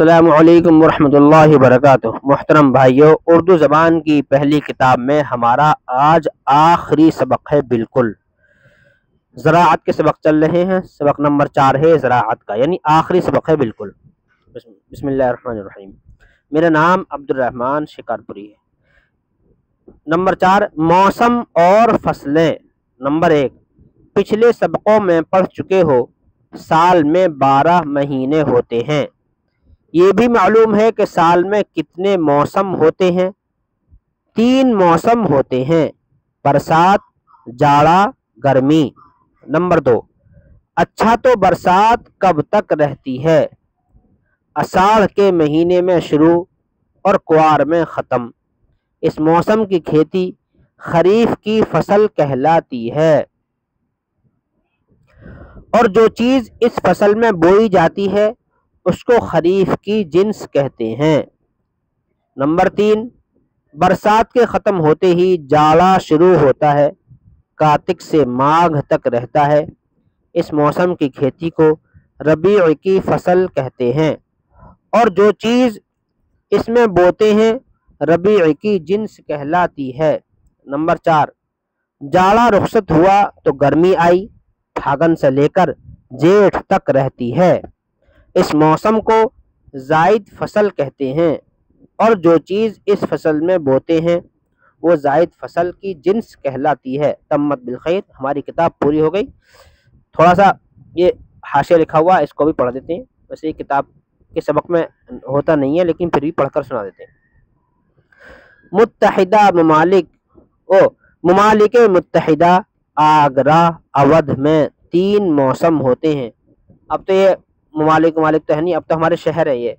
السلام علیکم ورحمۃ اللہ وبرکاتہ۔ محترم بھائیوں، اردو زبان کی پہلی کتاب میں ہمارا آج آخری سبق ہے۔ بالکل زراعت کے سبق چل رہے ہیں، سبق نمبر 4 ہے زراعت کا، یعنی آخری سبق ہے بالکل۔ بسم اللہ الرحمن الرحیم۔ میرا نام عبد الرحمن شکارپوری ہے۔ نمبر 4 موسم اور فصلیں۔ نمبر 1 پچھلے سبقوں میں پڑھ چکے ہو، سال میں 12 مہینے ہوتے ہیں۔ یہ بھی معلوم ہے کہ سال میں کتنے موسم ہوتے ہیں؟ 3 موسم ہوتے ہیں، برسات، جاڑا، گرمی۔ نمبر 2 اچھا تو برسات کب تک رہتی ہے؟ اساڑھ کے مہینے میں شروع اور کوار میں ختم۔ اس موسم کی کھیتی خریف کی فصل کہلاتی ہے، اور جو چیز اس فصل میں بوئی جاتی ہے اس کو خریف کی جنس کہتے ہیں۔ نمبر 3 برسات کے ختم ہوتے ہی جاڑا شروع ہوتا ہے، کارتک سے ماگھ تک رہتا ہے۔ اس موسم کی کھیتی کو ربیع کی فصل کہتے ہیں، اور جو چیز اس میں بوتے ہیں ربیع کی جنس کہلاتی ہے۔ نمبر 4 جاڑا رخصت ہوا تو گرمی آئی، پھاگن سے لے کر جیٹھ تک رہتی ہے۔ اس موسم کو زائد فصل کہتے ہیں، اور جو چیز اس فصل میں بوتے ہیں وہ زائد فصل کی جنس کہلاتی ہے۔ تمت بالخیر۔ ہماری کتاب پوری ہو گئی۔ تھوڑا سا یہ حاشیہ لکھا ہوا اس کو بھی پڑھ دیتے ہیں، ویسے یہ کتاب کے سبق میں ہوتا نہیں ہے لیکن پھر بھی پڑھ کر سنا دیتے ہیں۔ متحدہ ممالک متحدہ آگرہ اودھ میں 3 موسم ہوتے ہیں۔ اب تو یہ ممالک تو ہے نہیں، اب تو ہمارے شہر ہے یہ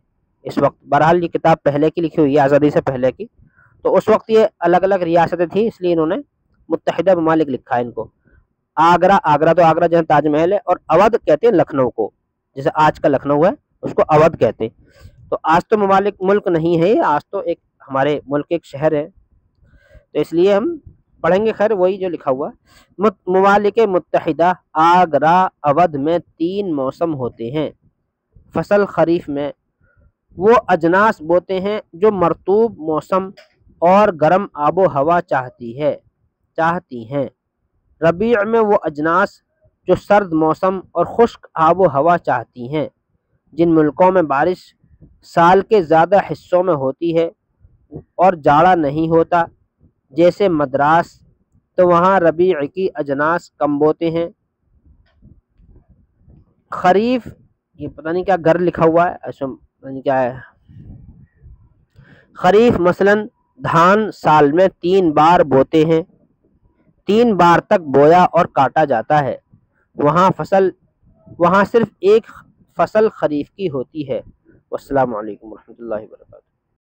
اس وقت۔ بہرحال یہ کتاب پہلے کی لکھی ہوئی ہے، آزادی سے پہلے کی، تو اس وقت یہ الگ الگ ریاستیں تھیں، اس لیے انہوں نے متحدہ ممالک لکھا ہے ان کو۔ آگرہ تو آگرہ جہاں تاج محل ہے، اور اودھ کہتے ہیں لکھنؤ کو، جیسے آج کا لکھنؤ ہے اس کو اودھ کہتے ہیں۔ تو آج تو ملک نہیں ہے، آج تو ایک ہمارے ملک ایک شہر ہے، تو اس لیے ہم پڑھیں گے خیر وہی جو لکھا ہوا۔ ممالک متحدہ آگرہ اودھ میں 3 موسم ہوتے ہیں۔ فصل خریف میں وہ اجناس بوتے ہیں جو مرطوب موسم اور گرم آب و ہوا چاہتی ہیں۔ ربیع میں وہ اجناس جو سرد موسم اور خشک آب و ہوا چاہتی ہیں۔ جن ملکوں میں بارش سال کے زیادہ حصوں میں ہوتی ہے اور جاڑا نہیں ہوتا، جیسے مدراس، تو وہاں ربیع کی اجناس کم بوتے ہیں۔ خریف، یہ پتہ نہیں کیا گر لکھا ہوا ہے، ایسا پتہ نہیں کیا ہے۔ خریف مثلاً دھان سال میں 3 بار بوتے ہیں، 3 بار تک بویا اور کاٹا جاتا ہے۔ وہاں صرف ایک فصل خریف کی ہوتی ہے۔ والسلام علیکم ورحمۃ اللہ وبرکاتہ۔